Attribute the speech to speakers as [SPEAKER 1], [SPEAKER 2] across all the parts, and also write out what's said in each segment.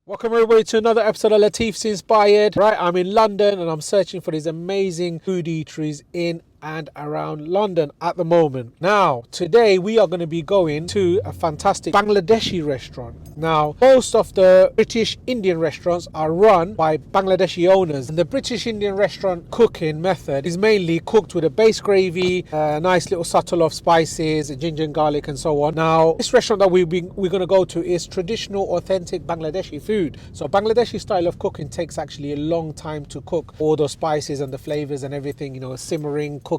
[SPEAKER 1] Welcome everybody to another episode of Latifs Inspired. Right, I'm in London and I'm searching for these amazing food eateries in and around London at the moment. Now, today we are going to be going to a fantastic Bangladeshi restaurant. Now, most of the British Indian restaurants are run by Bangladeshi owners. And the British Indian restaurant cooking method is mainly cooked with a base gravy, a nice little subtle of spices, ginger and garlic and so on. Now, this restaurant that we're going to go to is traditional, authentic Bangladeshi food. So Bangladeshi style of cooking takes actually a long time to cook. All those spices and the flavors and everything, you know, simmering, cooking.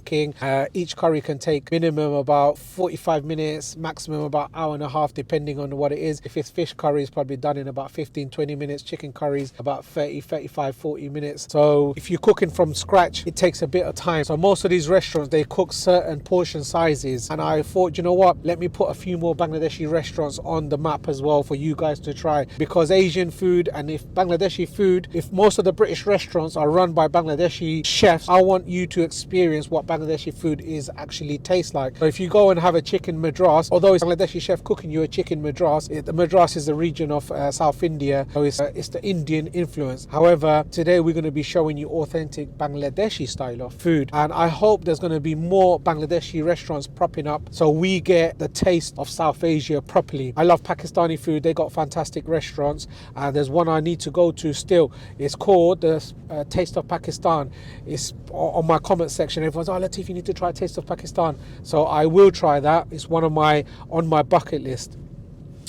[SPEAKER 1] Each curry can take minimum about 45 minutes, maximum about hour and a half, depending on what it is. If it's fish curry, it's probably done in about 15-20 minutes. Chicken curries about 30-35-40 minutes. So if you're cooking from scratch, it takes a bit of time. So most of these restaurants, they cook certain portion sizes, and I thought, you know what, let me put a few more Bangladeshi restaurants on the map as well for you guys to try, because Asian food and if Bangladeshi food, if most of the British restaurants are run by Bangladeshi chefs, I want you to experience what Bangladeshi food is actually tastes like. So if you go and have a chicken madras, although it's Bangladeshi chef cooking you a chicken madras, the madras is the region of South India, so it's the Indian influence. However, today we're going to be showing you authentic Bangladeshi style of food, and I hope there's going to be more Bangladeshi restaurants propping up so we get the taste of South Asia properly. I love Pakistani food, they got fantastic restaurants, and there's one I need to go to still. It's called the Taste of Pakistan. It's on my comment section. Everyone's, oh Latif, you need to try Taste of Pakistan. So I will try that. It's one of on my bucket list.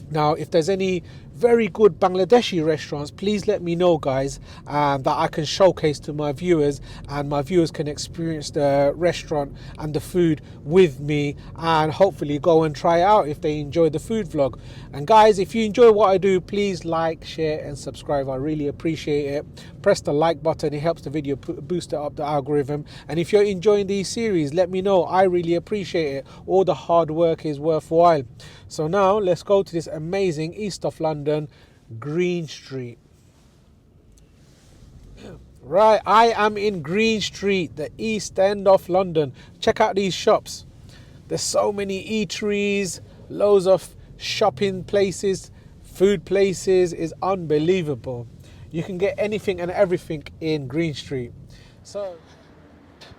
[SPEAKER 1] Now, if there's any very good Bangladeshi restaurants, please let me know, guys, that I can showcase to my viewers, and my viewers can experience the restaurant and the food with me, and hopefully go and try it out if they enjoy the food vlog. And guys, if you enjoy what I do, please like, share and subscribe. I really appreciate it. Press the like button, it helps the video boost it up the algorithm. And if you're enjoying these series, let me know. I really appreciate it. All the hard work is worthwhile. So now let's go to this amazing east of London, Green Street. Right, I am in Green Street, the east end of London. Check out these shops. There's so many eateries, loads of shopping places, food places. Is unbelievable. You can get anything and everything in Green Street. So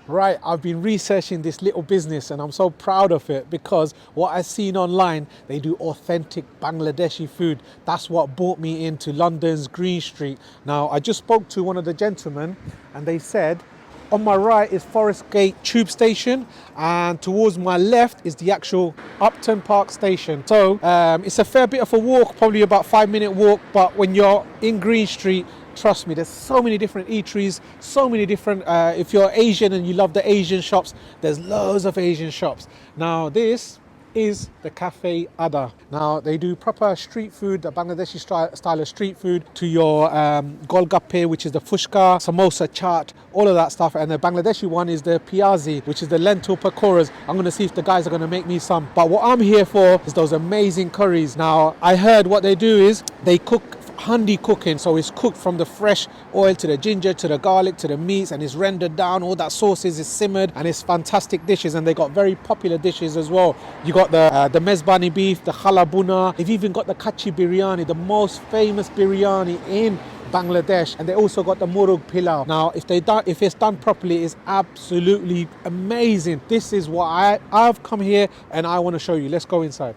[SPEAKER 1] right, I've been researching this little business and I'm so proud of it, because what I've seen online, they do authentic Bangladeshi food. That's what brought me into London's Green Street. Now, I just spoke to one of the gentlemen and they said, on my right is Forest Gate Tube Station, and towards my left is the actual Upton Park Station. So it's a fair bit of a walk, probably about 5-minute walk, but when you're in Green Street, trust me, there's so many different eateries, so many different, if you're Asian and you love the Asian shops, there's loads of Asian shops. Now this is the Cafe Adda. Now they do proper street food, the Bangladeshi style of street food, to your golgappe, which is the fushka, samosa, chaat, all of that stuff. And the Bangladeshi one is the piazi, which is the lentil pakoras. I'm going to see if the guys are going to make me some. But what I'm here for is those amazing curries. Now I heard what they do is they cook handi cooking, so it's cooked from the fresh oil to the ginger to the garlic to the meats, and it's rendered down, all that sauces is simmered, and it's fantastic dishes. And they got very popular dishes as well. You got the mezbani beef, the khalabuna, they've even got the kachi biryani, the most famous biryani in Bangladesh, and they also got the murug pilau. Now if it's done properly, it's absolutely amazing. This is what I've come here and I want to show you. Let's go inside.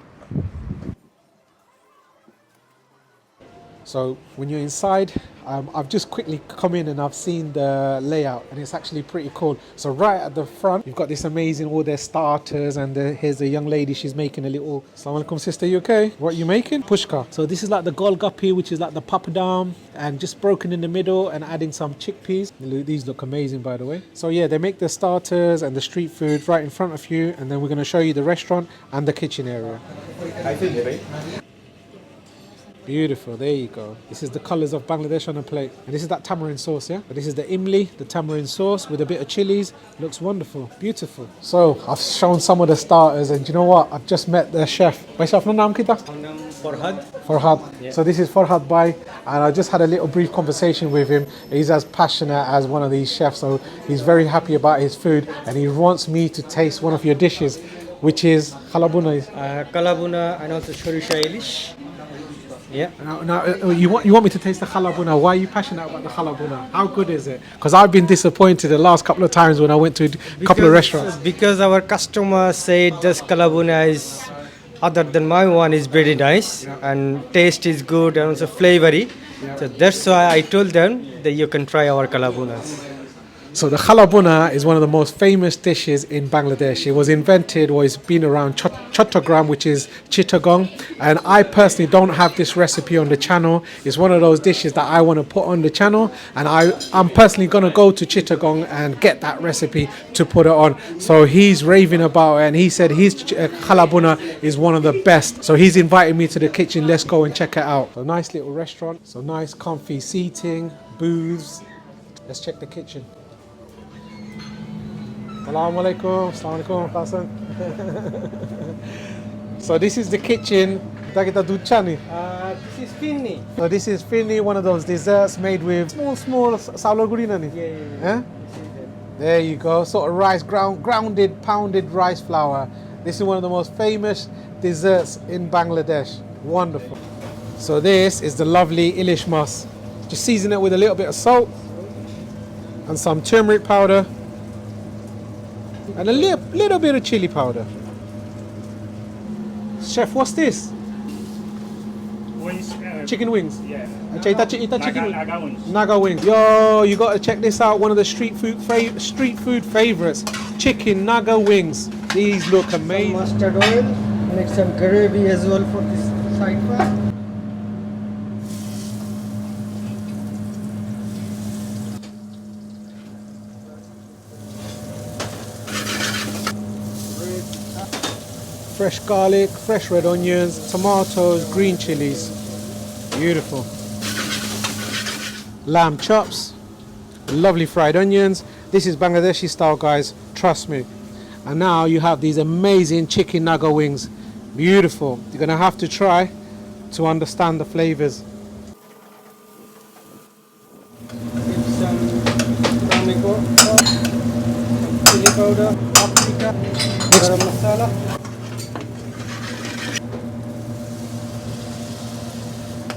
[SPEAKER 1] So when you're inside, I've just quickly come in and I've seen the layout, and it's actually pretty cool. So right at the front, you've got this amazing, all their starters, and here's a young lady, she's making a little, Assalamu alaikum sister, you okay? What are you making? Pushka. So this is like the golgappe, which is like the papadam, and just broken in the middle and adding some chickpeas. These look amazing, by the way. So yeah, they make the starters and the street food right in front of you, and then we're going to show you the restaurant and the kitchen area. Beautiful, there you go. This is the colours of Bangladesh on a plate. And this is that tamarind sauce, yeah? But this is the imli, the tamarind sauce with a bit of chilies. Looks wonderful, beautiful. So I've shown some of the starters, and you know what? I've just met the chef. Myself, no naam kita?
[SPEAKER 2] Farhad.
[SPEAKER 1] Farhad.
[SPEAKER 2] Yeah.
[SPEAKER 1] So this is Farhad Bhai, and I just had a little brief conversation with him. He's as passionate as one of these chefs, so he's very happy about his food, and he wants me to taste one of your dishes, which is khalabuna.
[SPEAKER 2] Kalabuna and also shorisha ilish. Yeah.
[SPEAKER 1] Now, you want me to taste the khalabuna? Why are you passionate about the khalabuna? How good is it? Because I've been disappointed the last couple of times when I went to a couple of restaurants.
[SPEAKER 2] Because our customer said this kalabuna is other than my one is very nice and taste is good and also flavory. So that's why I told them that you can try our kalabunas.
[SPEAKER 1] So the khalabuna is one of the most famous dishes in Bangladesh. It was invented or it's been around Chattogram, which is Chittagong. And I personally don't have this recipe on the channel. It's one of those dishes that I want to put on the channel. And I'm personally going to go to Chittagong and get that recipe to put it on. So he's raving about it and he said his khalabuna is one of the best. So he's invited me to the kitchen. Let's go and check it out. A nice little restaurant. So nice comfy seating, booths. Let's check the kitchen. Assalamu alaikum. Assalamu alaikum. So this is the kitchen.
[SPEAKER 2] This is finni.
[SPEAKER 1] So this is finni, one of those desserts made with small saulor guri nani.
[SPEAKER 2] Yeah.
[SPEAKER 1] There you go. Sort of rice, grounded, pounded rice flour. This is one of the most famous desserts in Bangladesh. Wonderful. So this is the lovely ilish mas. Just season it with a little bit of salt and some turmeric powder. And a little bit of chili powder. Chef, what's this?
[SPEAKER 3] Wings,
[SPEAKER 1] Chicken wings.
[SPEAKER 3] yeah.
[SPEAKER 1] Ita chicken wings.
[SPEAKER 3] Naga wings.
[SPEAKER 1] Naga wings. Yo, you got to check this out. One of the street food favorites. Chicken naga wings. These look amazing.
[SPEAKER 2] Mustard oil. Make some gravy as well for this side part.
[SPEAKER 1] Fresh garlic, fresh red onions, tomatoes, green chilies. Beautiful. Lamb chops, lovely fried onions. This is Bangladeshi style, guys, trust me. And now you have these amazing chicken naga wings. Beautiful. You're gonna have to try to understand the flavors.
[SPEAKER 2] Give some tomato sauce, chili powder, paprika, garam masala.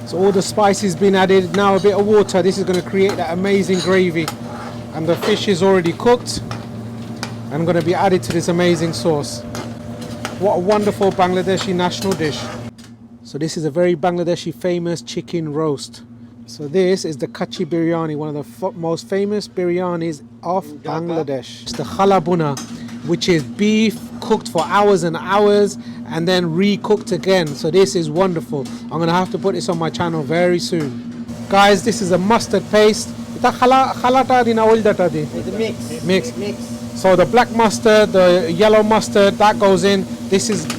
[SPEAKER 1] So all the spices been added, now a bit of water. This is going to create that amazing gravy. And the fish is already cooked and going to be added to this amazing sauce. What a wonderful Bangladeshi national dish. So this is a very Bangladeshi famous chicken roast. So this is the kachi biryani, one of the most famous biryanis of Bangladesh. It's the khalabuna, which is beef cooked for hours and hours and then re-cooked again. So this is wonderful. I'm gonna have to put this on my channel very soon. Guys, this is a mustard paste. It's
[SPEAKER 2] It's
[SPEAKER 1] mix. So the black mustard, the yellow mustard, that goes in.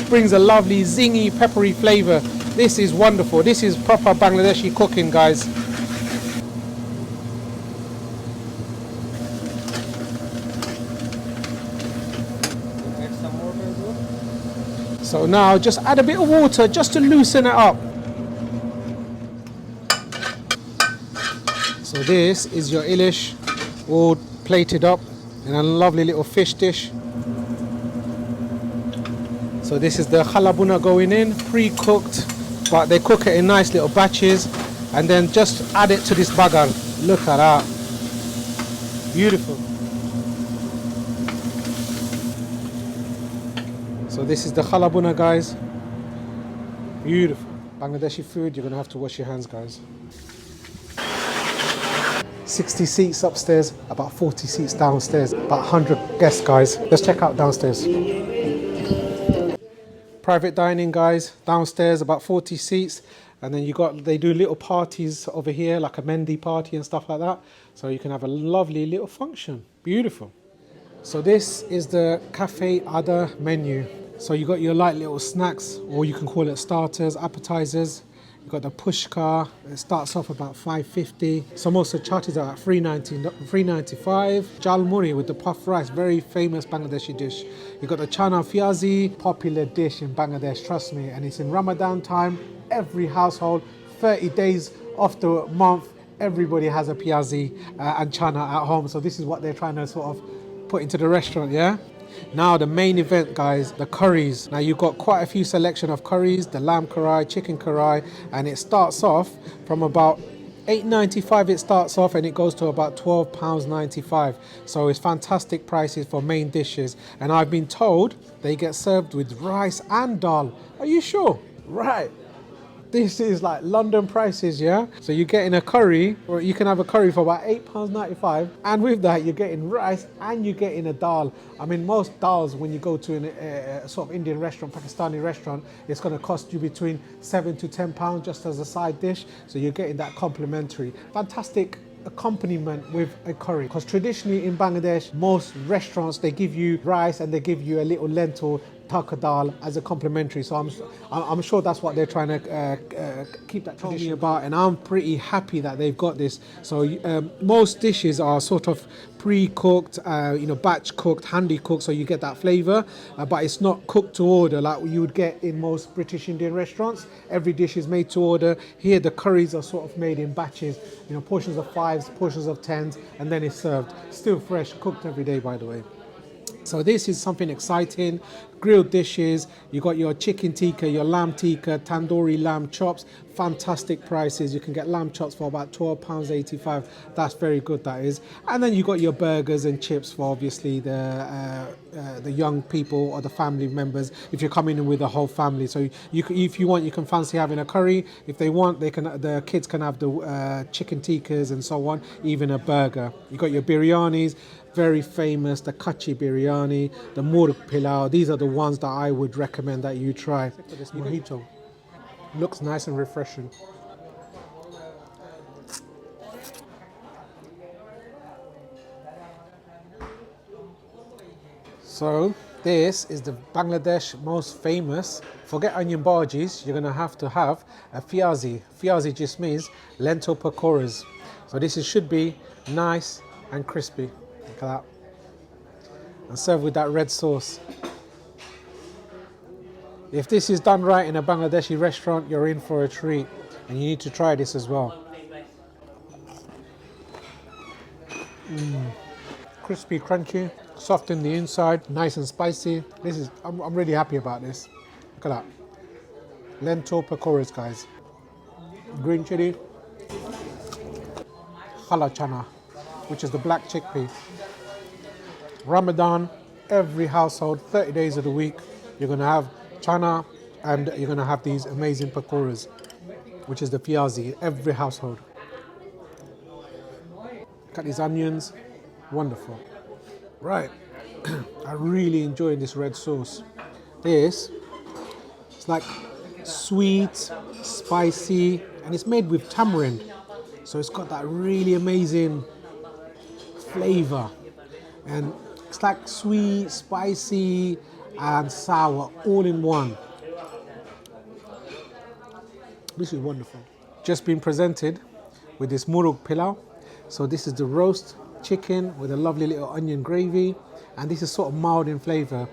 [SPEAKER 1] Brings a lovely zingy, peppery flavor. This is wonderful. This is proper Bangladeshi cooking, guys.
[SPEAKER 2] Add some water as well.
[SPEAKER 1] So now just add a bit of water just to loosen it up. So this is your ilish all plated up in a lovely little fish dish. So this is the khalabuna going in, pre-cooked, but they cook it in nice little batches and then just add it to this bagar. Look at that. Beautiful. So this is the khalabuna, guys. Beautiful. Bangladeshi food, you're gonna have to wash your hands, guys. 60 seats upstairs, about 40 seats downstairs, about 100 guests, guys. Let's check out downstairs. Private dining, guys, downstairs, about 40 seats. And then they do little parties over here, like a Mendi party and stuff like that. So you can have a lovely little function. Beautiful. So this is the Cafe Adda menu. So you got your light little snacks, or you can call it starters, appetizers. You've got the pushka, it starts off about $5.50. Samosa chatis are at $3.95. Jalmuri with the puff rice, very famous Bangladeshi dish. You've got the chana fiazi, popular dish in Bangladesh, trust me. And it's in Ramadan time, every household, 30 days of the month, everybody has a piazi and chana at home. So this is what they're trying to sort of put into the restaurant, yeah? Now the main event, guys, the curries. Now you've got quite a few selection of curries, the lamb curry, chicken curry, and it starts off from about £8.95 it starts off, and it goes to about £12.95. So it's fantastic prices for main dishes. And I've been told they get served with rice and dal. Are you sure? Right. This is like London prices, yeah? So you're getting a curry, or you can have a curry for about £8.95, and with that you're getting rice and you're getting a dal. I mean, most dals, when you go to a sort of Indian restaurant, Pakistani restaurant, it's going to cost you between £7 to £10 just as a side dish. So you're getting that complimentary. Fantastic accompaniment with a curry, because traditionally in Bangladesh, most restaurants, they give you rice and they give you a little lentil taka dal as a complimentary. So I'm sure that's what they're trying to keep that tradition about, and I'm pretty happy that they've got this. So most dishes are sort of pre-cooked, batch cooked, handy cooked, so you get that flavor, but it's not cooked to order like you would get in most British Indian restaurants. Every dish is made to order. Here the curries are sort of made in batches, portions of 5s, portions of 10s, and then it's served. Still fresh, cooked every day, by the way. So this is something exciting. Grilled dishes, you got your chicken tikka, your lamb tikka, tandoori lamb chops, fantastic prices. You can get lamb chops for about £12.85. That's very good, that is. And then you got your burgers and chips for obviously the young people or the family members, if you're coming in with the whole family. So if you want, you can fancy having a curry. If they want, the kids can have the chicken tikkas and so on, even a burger. You got your biryanis, very famous, the kachi biryani, the murg pilau. These are the ones that I would recommend that you try. This mojito looks nice and refreshing. So this is the Bangladesh most famous. Forget onion bhajis, you're gonna have to have a fiazi. Fiazi just means lentil pakoras. So this should be nice and crispy. Look at that. And served with that red sauce. If this is done right in a Bangladeshi restaurant, you're in for a treat. And you need to try this as well. Crispy, crunchy, soft in the inside, nice and spicy. I'm really happy about this. Look at that. Lentil pakoras, guys. Green chili. Khala chana, which is the black chickpea. Ramadan, every household, 30 days of the week, you're going to have chana and you're going to have these amazing pakoras, which is the fiazi, every household. Look at these onions, wonderful. Right, I really enjoy this red sauce. It's like sweet, spicy, and it's made with tamarind. So it's got that really amazing flavor. And it's like sweet, spicy, and sour all in one. This is wonderful. Just been presented with this murug pilau. So this is the roast chicken with a lovely little onion gravy, and this is sort of mild in flavor.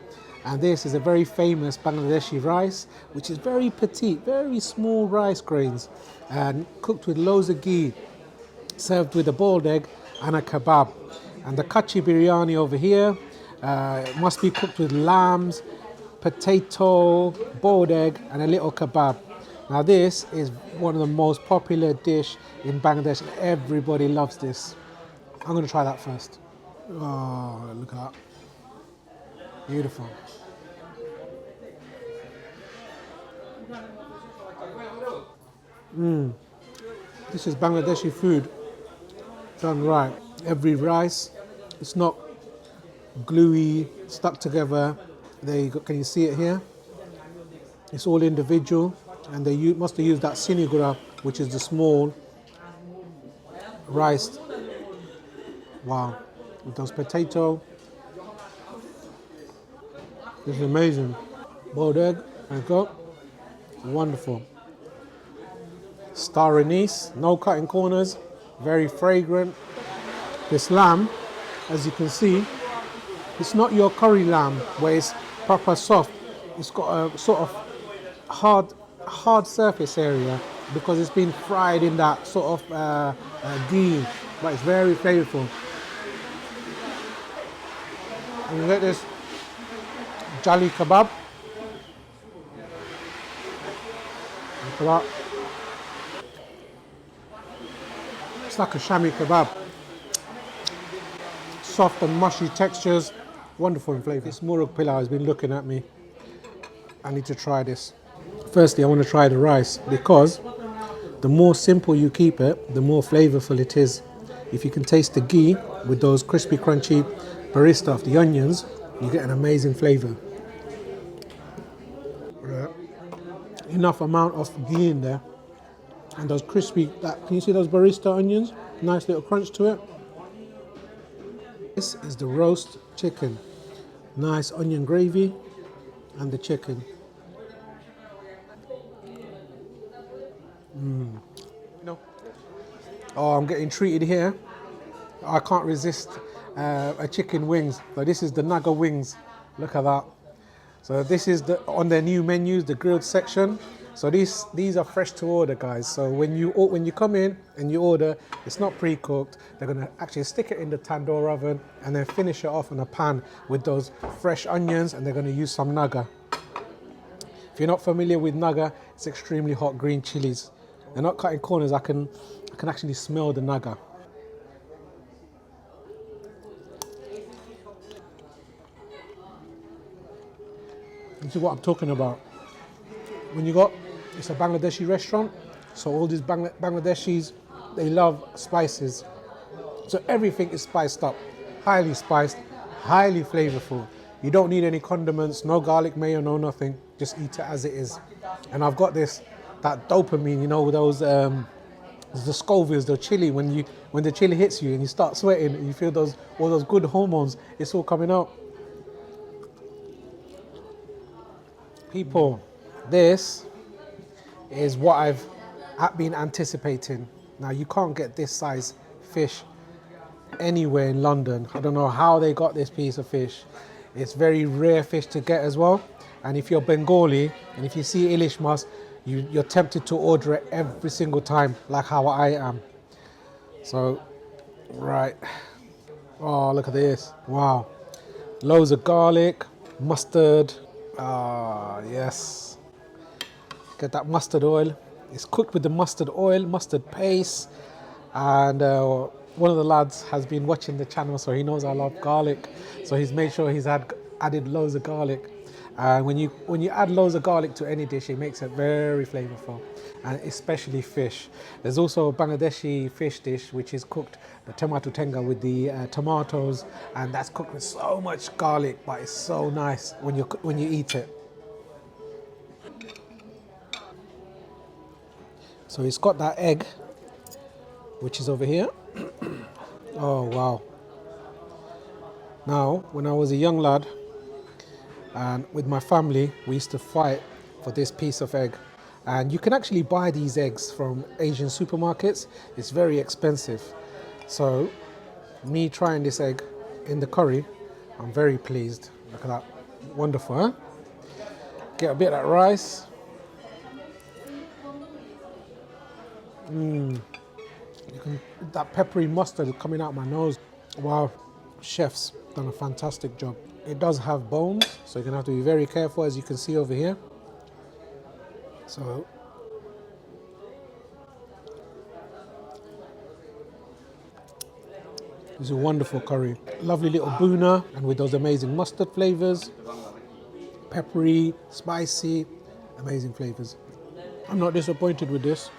[SPEAKER 1] And this is a very famous Bangladeshi rice, which is very petite, very small rice grains, and cooked with loads of ghee, served with a boiled egg and a kebab. And the kachi biryani over here must be cooked with lambs, potato, boiled egg, and a little kebab. Now this is one of the most popular dish in Bangladesh, and everybody loves this. I'm going to try that first. Oh, look at that. Beautiful. This is Bangladeshi food done right. Every rice, it's not gluey, stuck together. There you go. Can you see it here? It's all individual, and they must have used that sinigura, which is the small rice. Wow, with those potato. This is amazing. Boiled egg, there you go. Wonderful. Star anise, no cutting corners, very fragrant. This lamb, as you can see, it's not your curry lamb where it's proper soft. It's got a sort of hard surface area because it's been fried in that sort of ghee, but it's very flavorful. And you get this Jali kebab. Look at that. It's like a shami kebab. Soft and mushy textures, wonderful in flavour. This Murug pilau has been looking at me. I need to try this. Firstly, I want to try the rice because the more simple you keep it, the more flavourful it is. If you can taste the ghee with those crispy, crunchy barista of the onions, you get an amazing flavour. Enough amount of ghee in there, and those crispy. Can you see those barista onions? Nice little crunch to it. This is the roast chicken. Nice onion gravy and the chicken. Oh, I'm getting treated here. I can't resist a chicken wings. So this is the Naga wings. Look at that. So this is on their new menus, the grilled section. So these are fresh to order, guys. So when you come in and you order, it's not pre-cooked. They're gonna actually stick it in the tandoor oven and then finish it off in a pan with those fresh onions, and they're gonna use some naga. If you're not familiar with naga, it's extremely hot green chilies. They're not cutting corners. I can actually smell the naga. This is what I'm talking about. It's a Bangladeshi restaurant, so all these Bangladeshis, they love spices. So everything is spiced up, highly spiced, highly flavorful. You don't need any condiments, no garlic mayo, no nothing. Just eat it as it is. And I've got that dopamine, you know, those the Scovilles, the chili. When the chili hits you and you start sweating, and you feel all those good hormones. It's all coming out. People, this is what I've been anticipating. Now, you can't get this size fish anywhere in London. I don't know how they got this piece of fish. It's very rare fish to get as well. And if you're Bengali and if you see Ilishmas, you're tempted to order it every single time, like how I am. So, right. Oh, look at this. Wow. Loads of garlic, mustard. Ah, yes. Get that mustard oil. It's cooked with the mustard oil, mustard paste. And one of the lads has been watching the channel, so he knows I love garlic. So he's made sure he's added loads of garlic. And when you add loads of garlic to any dish, it makes it very flavorful, and especially fish. There's also a Bangladeshi fish dish which is cooked, the tomato tenga, with the tomatoes, and that's cooked with so much garlic, but it's so nice when you eat it. So it's got that egg, which is over here. Oh wow! Now, when I was a young lad, and with my family, we used to fight for this piece of egg. And you can actually buy these eggs from Asian supermarkets. It's very expensive. So, me trying this egg in the curry, I'm very pleased. Look at that. Wonderful, huh? Get a bit of that rice. That peppery mustard coming out my nose. Wow, chef's done a fantastic job. It does have bones, so you're gonna have to be very careful, as you can see over here. So, this is a wonderful curry. Lovely little boona, and with those amazing mustard flavors. Peppery, spicy, amazing flavors. I'm not disappointed with this.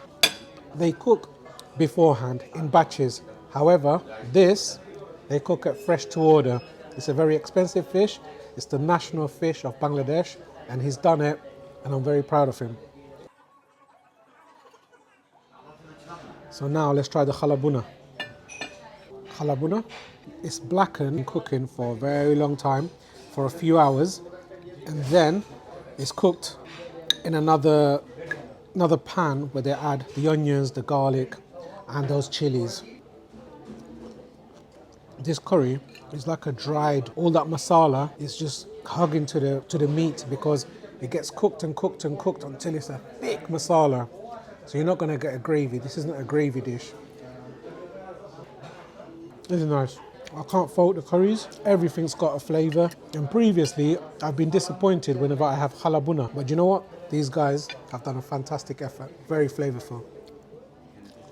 [SPEAKER 1] They cook beforehand in batches. However, this, they cook it fresh to order. It's a very expensive fish. It's the national fish of Bangladesh, and he's done it, and I'm very proud of him. So now let's try the khalabuna. Khalabuna, it's blackened in cooking for a very long time, for a few hours, and then it's cooked in another pan where they add the onions, the garlic, and those chilies. This curry is like a dried, all that masala is just hugging to the meat, because it gets cooked and cooked and cooked until it's a thick masala. So you're not going to get a gravy. This isn't a gravy dish. This is nice. I can't fault the curries. Everything's got a flavour. And previously, I've been disappointed whenever I have halabuna. But you know what? These guys have done a fantastic effort. Very flavourful.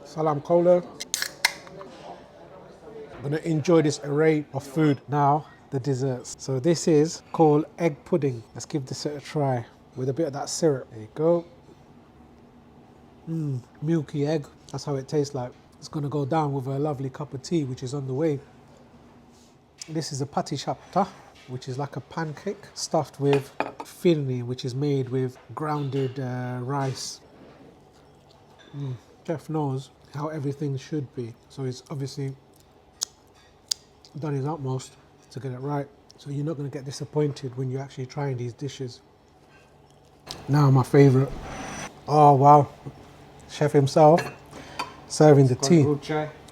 [SPEAKER 1] Salam kola. I'm going to enjoy this array of food. Now, the desserts. So this is called egg pudding. Let's give this a try with a bit of that syrup. There you go. Milky egg. That's how it tastes like. It's going to go down with a lovely cup of tea, which is on the way. This is a pati chapta, which is like a pancake stuffed with firni, which is made with grounded rice. Chef knows how everything should be. So he's obviously done his utmost to get it right. So you're not going to get disappointed when you're actually trying these dishes. Now my favorite. Oh wow. Chef himself serving the tea.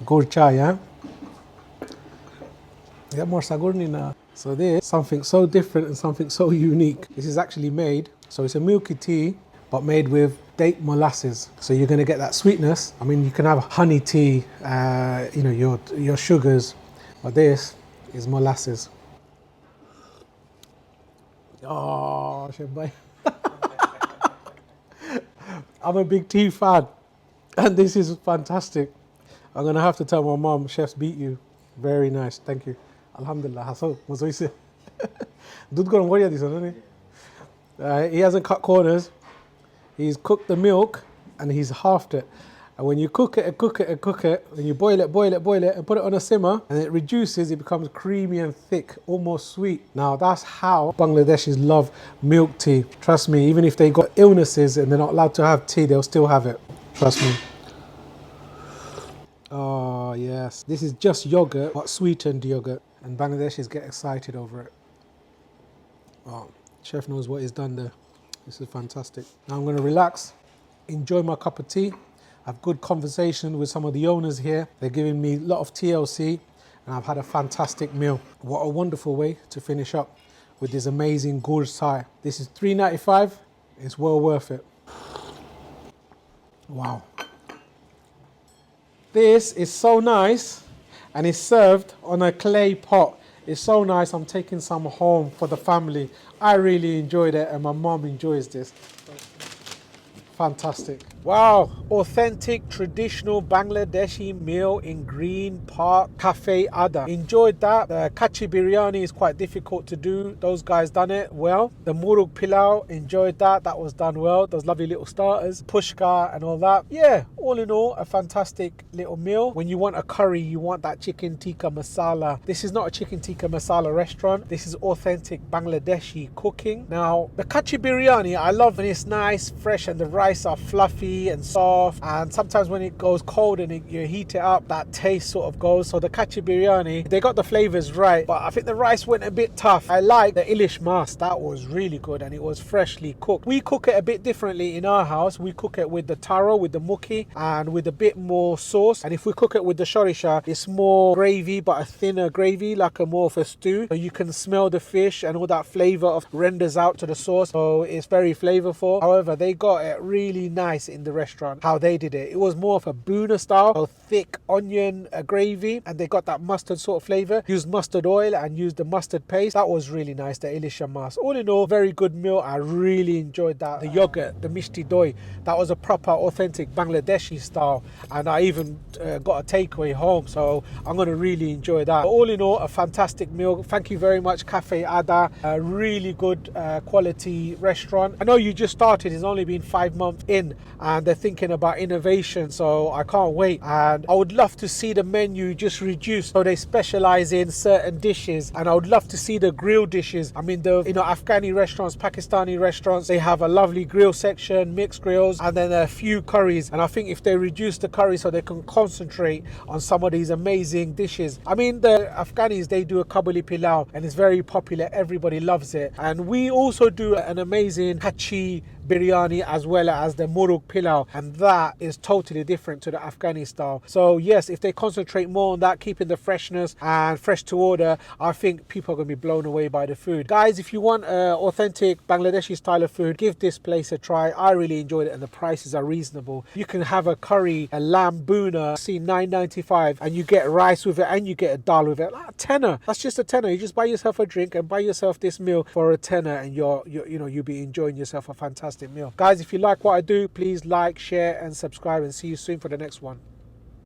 [SPEAKER 1] Gur chai, yeah? Yeah, more sagurni now. So this, something so different and something so unique. This is actually made, so it's a milky tea, but made with date molasses. So you're gonna get that sweetness. I mean, you can have honey tea, you know, your sugars, but this is molasses. Oh, Chef Bay. I'm a big tea fan, and this is fantastic. I'm gonna have to tell my mom, chefs beat you. Very nice, thank you. Alhamdulillah, haso, mazoise. Dud garam wariya disa, no? He hasn't cut corners. He's cooked the milk and he's halved it. And when you cook it and cook it and cook it, and you boil it and put it on a simmer, and it reduces, it becomes creamy and thick, almost sweet. Now that's how Bangladeshis love milk tea. Trust me, even if they got illnesses and they're not allowed to have tea, they'll still have it. Trust me. Oh yes, this is just yogurt, but sweetened yogurt. And Bangladeshis get excited over it. Oh, chef knows what he's done there. This is fantastic. Now I'm gonna relax, enjoy my cup of tea, have good conversation with some of the owners here. They're giving me a lot of TLC, and I've had a fantastic meal. What a wonderful way to finish up with this amazing gur chai. This is $3.95. It's well worth it. Wow. This is so nice, and it's served on a clay pot. It's so nice. I'm taking some home for the family. I really enjoyed it, and my mom enjoys this. Fantastic. Wow, authentic traditional Bangladeshi meal in Green Park Cafe Adda. Enjoyed that. The kachi biryani is quite difficult to do. Those guys done it well. The murug pilau, enjoyed that. That was done well. Those lovely little starters, pushka and all that. Yeah, all in all, a fantastic little meal. When you want a curry, you want that chicken tikka masala. This is not a chicken tikka masala restaurant. This is authentic Bangladeshi cooking. Now, the kachi biryani, I love when it's nice, fresh, and the rice are fluffy and soft, and sometimes when it goes cold and you heat it up, that taste sort of goes. So the kachi biryani, they got the flavors right, but I think the rice went a bit tough. I like the ilish mas. That was really good, and it was freshly cooked. We cook it a bit differently in our house. We cook it with the taro, with the muki, and with a bit more sauce. And if we cook it with the shorisha, it's more gravy, but a thinner gravy, like a more of a stew. So you can smell the fish and all that flavor of renders out to the sauce. So it's very flavorful. However, they got it really nice in the restaurant, how they did it. It was more of a boona style, so thick onion gravy, and they got that mustard sort of flavor. Used mustard oil and used the mustard paste. That was really nice, the ilisha mas. All in all, very good meal. I really enjoyed that. The yogurt, the mishti doi, that was a proper authentic Bangladeshi style, and I even got a takeaway home, so I'm going to really enjoy that. But all in all, a fantastic meal. Thank you very much, Cafe Adda. A really good quality restaurant. I know you just started, it's only been 5 months in, and they're thinking about innovation, so I can't wait. And I would love to see the menu just reduced, so they specialize in certain dishes, and I would love to see the grill dishes. I mean, the Afghani restaurants, Pakistani restaurants, they have a lovely grill section, mixed grills, and then a few curries. And I think if they reduce the curry so they can concentrate on some of these amazing dishes. I mean, the Afghanis, they do a kabuli pilau, and it's very popular. Everybody loves it. And we also do an amazing kachi biryani as well as the murug pilau, and that is totally different to the Afghani style. So yes, if they concentrate more on that, keeping the freshness and fresh to order, I think people are going to be blown away by the food. Guys, if you want authentic Bangladeshi style of food, give this place a try. I really enjoyed it and the prices are reasonable. You can have a curry, a lamb boona, see $9.95, and you get rice with it and you get a dal with it. Like a tenner. That's just a tenner. You just buy yourself a drink and buy yourself this meal for a tenner, and you'll be enjoying yourself a fantastic meal. Guys, if you like what I do, please like, share and subscribe, and see you soon for the next one.